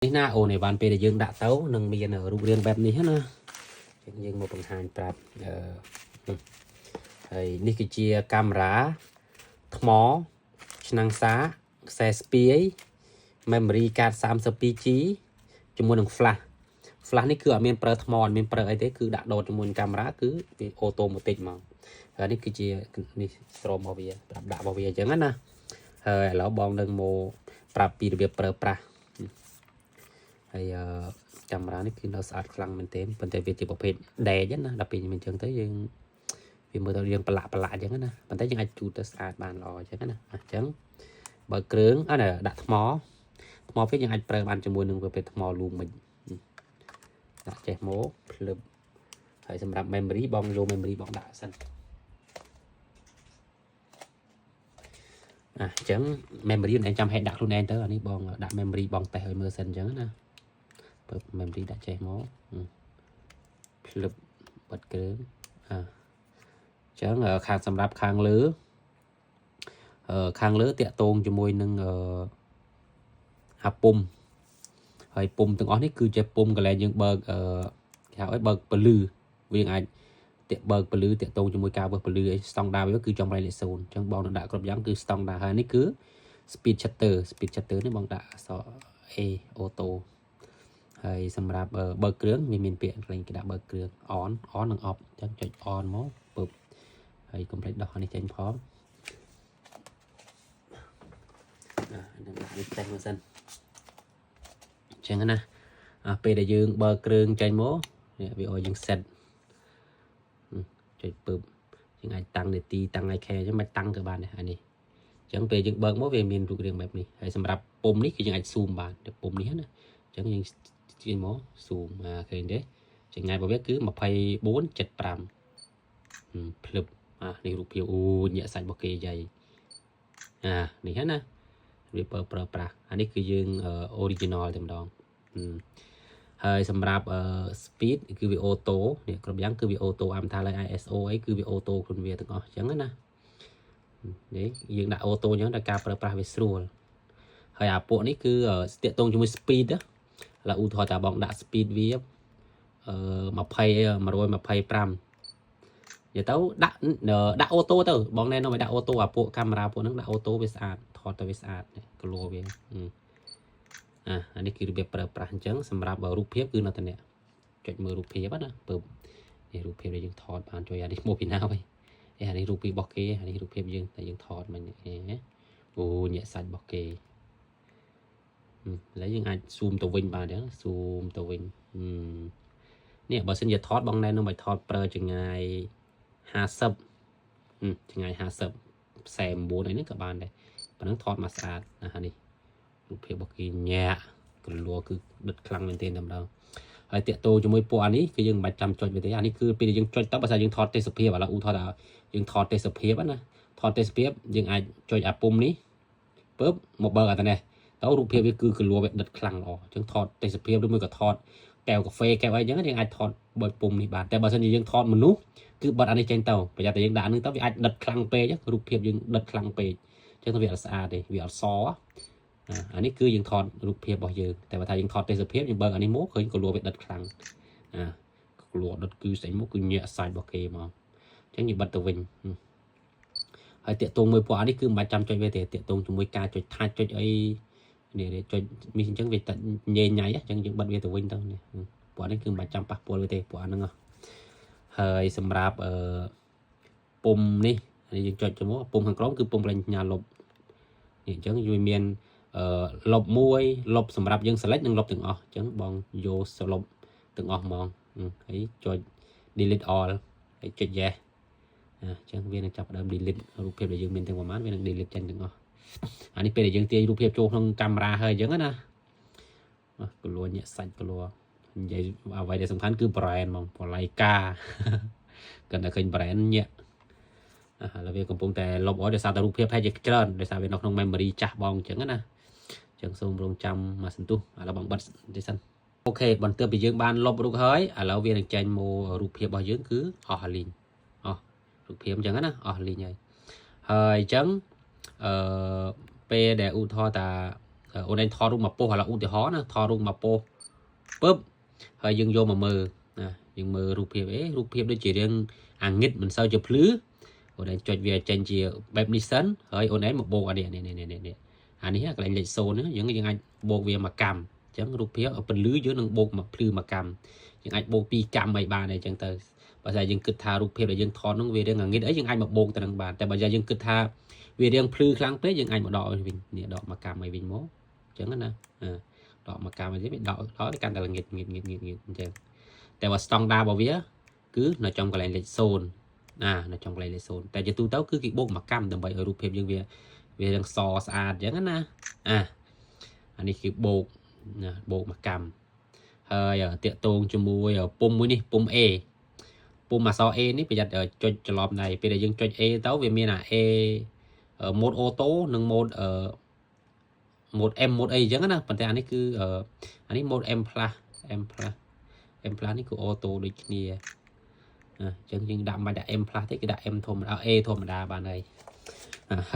នេះណាអូនឯបានពេលដែលយើងដាក់ទៅនឹងមានរូបរាងបែបនេះណាយើងមកបង្ហាញប្រាប់ហើយនេះគឺជាកាមេរ៉ាថ្មឆ្នាំងសាខ្សែស្ពាយ memory card 32G ជាមួយនឹង flash នេះគឺអត់មានប្រើថ្មអត់មានប្រើអីទេគឺដាក់ដូតជាមួយកាមេរ៉ាគឺវាអូតូម៉ាទិកមកហើយនេះគឺជានេះស្រោមរបស់វាប្រាប់ដាក់របស់វាអញ្ចឹងណាហើយឥឡូវបងនឹងមកប្រាប់ពីរបៀបប្រើប្រាស់ហើយកាមេរ៉ានេះគឺនៅស្អាតខ្លាំងមែនទែនប៉ុន្តែវាជាប្រភេទដែកណាដល់ពេលអញ្ចឹងទៅយើងវាមើលទៅយើងប្រឡាក់អញ្ចឹងណាប៉ុន្តែយើងអាចជូតទៅស្អាតបានល្អអញ្ចឹងណាអញ្ចឹងបើគ្រឿងដាក់ថ្មពេលយើងអាចប្រើបានជាមួយនឹងប្រភេទថ្មលូមិចដាក់ចេះមកភ្លឹបហើយសម្រាប់ memory បងយក memory បងដាក់សិនអញ្ចឹង memory អ្នកចាំហេតុដាក់ខ្លួនឯងទៅអានេះបងដាក់ memory បងតេស្តឲ្យមើលសិនអញ្ចឹងណាបើ memory ដាក់ចេះមកភ្លឹបបិទគ្រឿងអញ្ចឹងខាងសម្រាប់ខាងលើតាក់ទងជាមួយនឹងអាពុំហើយពុំទាំងអស់នេះគឺជាពុំកន្លែងយើងបើកគេហៅឲ្យបើកពលឺវាអាចបើកពលឺតាក់ទងជាមួយការបើកពលឺអីស្តង់ដារវាគឺចំរៃលេខ0អញ្ចឹងបងនឹងដាក់គ្រប់យ៉ាងគឺស្តង់ដារហើយនេះគឺ speed shutter នេះបងដាក់អក្សរ A auto ហើយសម្រាប់បើកគ្រឿងមានពាក្យកន្លែងគេដាក់បើកគ្រឿង on និង off អញ្ចឹងចុច on មកពឹបហើយកុំភ្លេចដោះនេះចេញផងនឹងដាក់នេះចេញមកសិនអញ្ចឹងណាពេលដែលយើងបើកគ្រឿងចេញមកនេះវាឲ្យយើង set ចុចពឹបយើងអាចតាំងនាទីតាំងថ្ងៃខែអញ្ចឹងមិនតាំងក៏បានដែរអានេះអញ្ចឹងពេលយើងបើកមកវាមានរូបរាងបែបនេះហើយសម្រាប់ពុំនេះគឺយើងអាច zoom បានតែពុំនេះណាអញ្ចឹងយើងទាញមក zoom ឃើញទេចម្ងាយរបស់វាគឺ24:75ភ្លឹបនេះរូបភាពអូញាក់សាច់របស់គេយាយនេះហ្នឹងណាវាប្រើប្រាស់អានេះគឺយើង original តែម្ដងហើយសម្រាប់speed គឺវា auto នេះគ្រប់យ៉ាងគឺវា auto អាមថាឡើយ ISO អីគឺវា auto ខ្លួនវាទាំងអស់អញ្ចឹងណានេះយើងដាក់ auto អញ្ចឹងតែការប្រើប្រាស់វាស្រួលហើយអាពួកនេះគឺស្ទាក់ទងជាមួយ speed ណាឡើយឧទាហរណ៍ថាបងដាក់ speed វា125និយាយទៅដាក់អូតូទៅបងណែនាំឲ្យដាក់អូតូអាពួកកាមេរ៉ាពួកហ្នឹងដាក់អូតូវាស្អាតថតទៅវាស្អាតគលវាអានេះគឺរបៀបប្រើប្រាស់អញ្ចឹងសម្រាប់រូបភាពគឺនៅតែនេះចុចមើលរូបភាពណាពើនេះរូបភាពដែលយើងថតបានជួយអានេះមកពីណាវិញអានេះរូបភាពរបស់គេអានេះរូបភាពយើងតែយើងថតមិញអូញាក់សាច់របស់គេឥឡូវយើងអាច zoom ទៅវិញបានដែរ zoom ទៅវិញនេះបើសិនជាថតបងណែនាំឲ្យថតប្រើចង្ងាយ50ចង្ងាយ50 49អីនេះក៏បានដែរប៉ុណ្ណឹងថតមកស្អាតនេះរូបភាពរបស់គេញាក់កលួគឺដិតខ្លាំងមែនទេតែម្ដងហើយតាក់ទងជាមួយពួកអានេះគឺយើងមិនបាច់ចាំចុចវាទេអានេះគឺពេលយើងចុចទៅបើថាយើងថតទេសភាពឥឡូវឧទាហរណ៍ថាយើងថតទេសភាពណាថតទេសភាពយើងអាចចុចអាពុំនេះពើបមកបើកអាទៅនេះទៅរូបភាពវាគឺកលួវាដិតខ្លាំងល្អអញ្ចឹងថតទេសភាពឬមួយក៏ថតកែវកាហ្វេកែវអីចឹងយើងអាចថតបើពុំនេះបានតែបើសិនជាយើងថតមនុស្សគឺបិទអានេះចេញទៅប្រយ័ត្នតែយើងដាក់នេះទៅវាអាចដិតខ្លាំងពេករូបភាពយើងដិតខ្លាំងពេកអញ្ចឹងទៅវាអត់ស្អាតទេវាអត់សអានេះគឺយើងថតរូបភាពរបស់យើងតែបើថាយើងថតទេសភាពយើងបើកអានេះមកឃើញកលួវាដិតខ្លាំងកលួដិតគឺស្អីមកគឺញាក់សាច់របស់គេមកអញ្ចឹងយើងបិទទៅវិញហើយតាក់ទងមួយពួកអានេះគឺមិនបាច់ចាំចុចវាទេតាក់ទងជាមួយការចុចថាច់ចុចអីនេះចុចនេះអញ្ចឹងវាតែញ៉ៃញ៉ៃអញ្ចឹងយើងបិទវាទៅវិញទៅនេះពួកនេះគឺមិនបាច់ចាំប៉ះពាល់វាទេពួកហ្នឹងហើយសម្រាប់ពុំនេះយើងចុចទៅមកពុំខាងក្រោមគឺពុំប្រេងសញ្ញាលុបនេះអញ្ចឹងវាមានលុបមួយលុបសម្រាប់យើង select និងលុបទាំងអស់អញ្ចឹងបងយកសលុបទាំងអស់ហ្មងហើយចុច delete all ហើយចុច yes អញ្ចឹងវានឹងចាប់ផ្ដើម delete រូបភាពដែលយើងមានទាំងប្រមាណវានឹង delete ចេញទាំងអស់អានេះពេលដែលយើងទាញរូបភាពចូលក្នុងកាមេរ៉ាហើយអញ្ចឹងណាកលួញាក់សាច់កលួនិយាយអ្វីដែលសំខាន់គឺ brand ហ្មងបល័យកាគាត់តែឃើញ brand ញាក់ឥឡូវវាកំពុងតែលុបអស់ដោយសារតែរូបភាពហើយជាច្រើនដោយសារវានៅក្នុង memory ចាស់បងអញ្ចឹងណាអញ្ចឹងសូមរងចាំមកសន្ទុះឥឡូវបងបិទទីសិនអូខេបន្ទាប់ពីយើងបានលុបរូបហើយឥឡូវវានឹងចេញមករូបភាពរបស់យើងគឺអស់លីងរូបភាពអញ្ចឹងណាអស់លីងហើយអញ្ចឹងពេលដែលឧទាហរណ៍ថា ôn anh thò rung mà po hoặc là ôn thì hó nè thò rung mà po bóp hơi dừng vô mà mờ dừng mờ rụp hiệp đôi chỉ riêng nghịch mình sao chụp lứ ôn anh chọn về trên chia bẹp đi sân hơi ôn ấy một bộ ở đây này anh ấy cái lệnh xô nữa những anh bộ về mà cầm chẳng rụp hiệp ở phần lứ dưới nâng bộ mà plư mà cầm những anh bộ pi cầm mày ba này chẳng tới bây giờ dừng kịch thà rụp hiệp là dừng thò nó về riêng nghịch ấy những anh một bộ tại đằng bàn tại bây giờ dừng kịch thà về riêng plư kháng pết những anh một đỏ mình đỏ mà cầm mày bình mố chẳng nè đỏ mà cam mà biết đỏ đó cái căn là nghịch chẳngแต่ว่า standard របស់វាគឺនៅtrong កន្លែងលេខ0នៅtrong កន្លែងលេខ0តែជាទូទៅគឺគេបូកមកកម្មដើម្បីឲ្យរូបភាពយើងវារាងសស្អាតអញ្ចឹងណាអានេះគឺបូកមកកម្មហើយតាក់ទងជាមួយពុំមួយនេះពុំ A ពុំអក្សរ A នេះប្រយ័ត្នចុចច្រឡំដៃពេលដែលយើងចុច A ទៅវាមានA mode auto និង mode mode M mode A អញ្ចឹងណាប៉ុន្តែអានេះគឺអានេះ mode M plus M plus នេះគឺ auto ដូចគ្នាអញ្ចឹងយើងដាក់មិនដាក់ M plus ទេគឺដាក់ M ធម្មតា A ធម្មតាបានហើ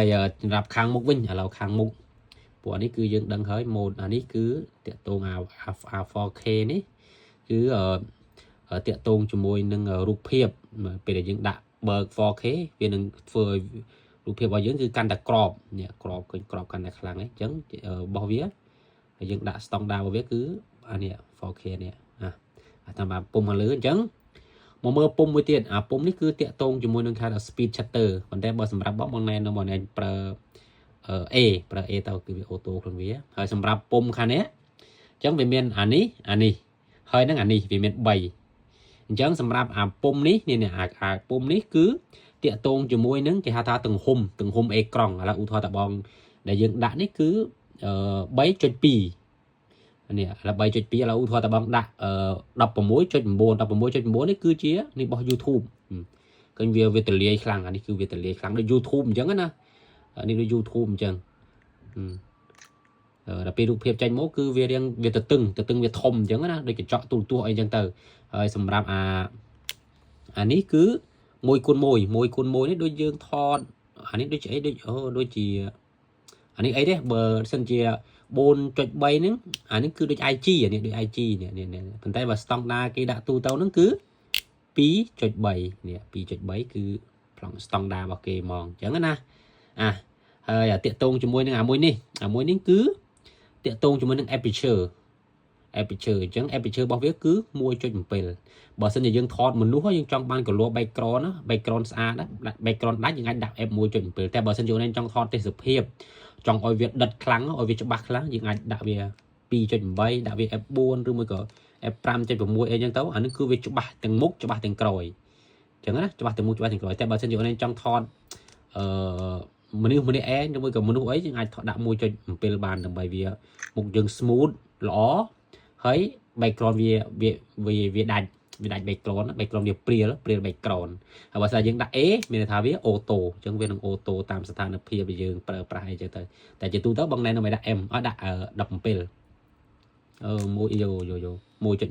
យសម្រាប់ខាងមុខវិញឥឡូវខាងមុខពួកនេះគឺយើងដឹងហើយ mode អានេះគឺតាក់ទង 4K នេះគឺតាក់ទងជាមួយនឹងរូបភាពពេលដែលយើងដាក់បើក 4K វានឹងធ្វើឲ្យរូបភាពរបស់យើងគឺកាន់តែក្របនេះក្របឃើញក្របកាន់តែខ្លាំងហ្នឹងអញ្ចឹងរបស់វាហើយយើងដាក់ standard របស់វាគឺអានេះ 4K នេះតាមពុំមកលើអញ្ចឹងមកមើលពុំមួយទៀតពុំនេះគឺតាក់ទងជាមួយនឹង speed shutter ប៉ុន្តែបើសម្រាប់បងណែនៅបងណែប្រើ A ប្រើ A ទៅគឺវាអូតូខ្លួនវាហើយសម្រាប់ពុំខាងនេះអញ្ចឹងវាមានអានេះហើយនឹងអានេះវាមាន3អញ្ចឹងសម្រាប់ពុំនេះពុំនេះគឺតាក់ទងជាមួយនឹងគេហៅថាទំហំអេក្រង់ឥឡូវឧទាហរណ៍តបងដែលយើងដាក់នេះគឺ3.2នេះឥឡូវ 3.2 ឥឡូវឧទាហរណ៍តបងដាក់16.9 នេះគឺជានេះរបស់ YouTube ឃើញវាទលាយខ្លាំងអានេះគឺវាទលាយខ្លាំងដូច YouTube អញ្ចឹងណានេះដូច YouTube អញ្ចឹងដល់ពេលរូបភាពចេញមកគឺវារៀងវាទៅតឹងវាធំអញ្ចឹងណាដូចកញ្ចក់ទូរទស្សន៍អីអញ្ចឹងទៅហើយសម្រាប់អានេះគឺ1x1 នេះដូចយើងថតអានេះដូចអីដូចជាអានេះអីទេបើសិនជា 4.3 ហ្នឹងអានេះគឺដូច IG អានេះដូច IG នេះប៉ុន្តែបើ standard គេដាក់ទូទៅហ្នឹងគឺ 2.3 នេះ 2.3 គឺប្លង់ standard របស់គេហ្មងអញ្ចឹងណាហើយតាក់ទងជាមួយនឹងមួយនេះគឺតាក់ទងជាមួយនឹង aperture អញ្ចឹង aperture របស់វាគឺ 1.7 បើសិនជាយើងថតមនុស្សយើងចង់បាន color background ស្អាត background ដាច់យើងអាចដាក់ f1.7 តែបើសិនជាយើងចង់ថតទេសភាពចង់ឲ្យវាដិតខ្លាំងឲ្យវាច្បាស់ខ្លាំងយើងអាចដាក់វា 2.8 ដាក់វា f4 ឬមួយក៏ f5.6 អីចឹងទៅអានេះគឺវាច្បាស់ទាំងមុខច្បាស់ទាំងក្រោយអញ្ចឹងណាច្បាស់ទាំងមុខច្បាស់ទាំងក្រោយតែបើសិនជាយើងចង់ថតមនុស្សម្នាក់ឯងឬមួយក៏មនុស្សអីយើងអាចថតដាក់ 1.7 បានដើម្បីវាមុខយើង smooth ល្អហើយ background វាដាច់ background វាព្រាល background ហើយបើសិនយើងដាក់ A មានន័យថាវា auto អញ្ចឹងវានឹង auto តាមស្ថានភាពដែលយើងប្រើប្រាស់អីចឹងទៅតែជាទូទៅបងណែនៅដាក់ M ដាក់ 17 1.7 1.7 អញ្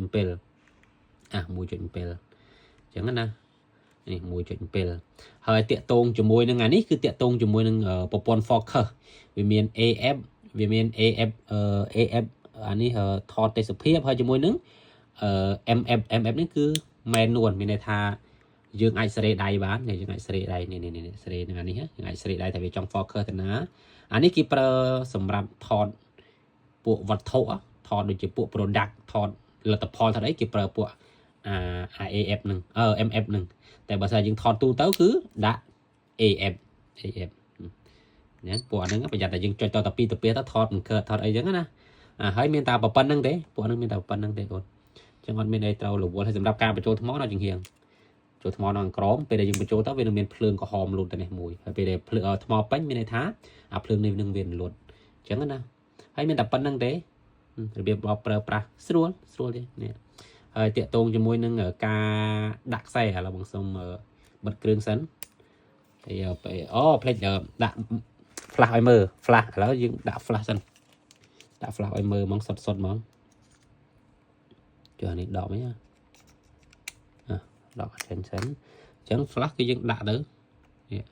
ចឹងណានេះ 1.7 ហើយតាក់ទងជាមួយនឹងអានេះគឺតាក់ទងជាមួយនឹងប្រព័ន្ធ focus វាមាន AF អានេះថតទេសភាពហើយជាមួយនឹងMF នេះគឺ manual មានន័យថាយើងអាចសេរីដៃបានយើងអាចសេរីដៃនេះសេរីនឹងអានេះយើងអាចសេរីដៃតែវាចង់ focus ទៅណាអានេះគេប្រើសម្រាប់ថតពួកវត្ថុថតដូចជាពួក product ថតលទ្ធផលថតអីគេប្រើពួកAF នឹងMF នឹងតែបើសិនយើងថតទូទៅគឺដាក់ AF ណាពួកហ្នឹងប្រយ័ត្នតែយើងចុចតទៅពីទៅថតមិនកើតថតអីចឹងណាហើយមានតែប៉ុណ្្នឹងទេពួកហ្នឹងមានតែប៉ុណ្្នឹងទេបងចឹងអត់មានអីត្រូវរវល់ហើយសម្រាប់ការបញ្ចូលថ្មនៅជាងហៀងចូលថ្មនៅក្រោមពេលដែលយើងបញ្ចូលទៅវានឹងមានភ្លើងក្រហមលូតទៅនេះមួយហើយពេលដែលភ្លើងថ្មពេញមានន័យថាភ្លើងនេះនឹងវាលូតចឹងណាហើយមានតែប៉ុណ្្នឹងទេរបៀបរបស់ប្រើប្រាស់ស្រួលទេនេះហើយតាក់ទងជាមួយនឹងការដាក់ខ្សែឥឡូវបងសុំបិទគ្រឿងសិនហើយផ្លេចដាក់ flash ឲ្យមើល flash ឥឡូវយើងដាក់ flash សិនដាក់ flash ឲ្យមើលហ្មងសុតហ្មងចុះនេះដកវិញដកសិនអញ្ចឹង flash គឺយើងដាក់ទៅនេះ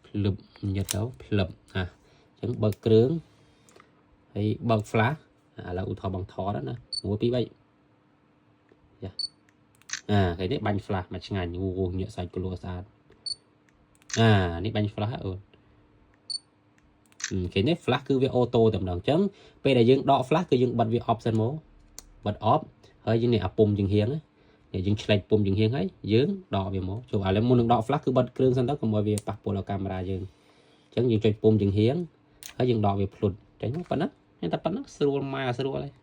ភ្លឹបញ៉ាត់ទៅភ្លឹបអញ្ចឹងបើកគ្រឿង hay bật flash là u thọ bằng thọ đó nè mua tí vậy cái này bánh flash mà ngàn u nhựa sạch của lúa sạch này bánh flash cái này flash cứ việc ô tô tầm đồng chấm bây giờ dương đọ flash cứ dương bật việc option mố bật off hơi dương này pum dương hiếng ấy để dương select pum dương hiếng ấy dương đọ việc mố chụp lại muốn đọ flash cứ bật kêu sang đó còn mọi việc bạc bộ là camera dương chấm dương select pum dương hiếng hơi dương đọ việc flood tránh phần nát nên ta phần nát sưu mà sưu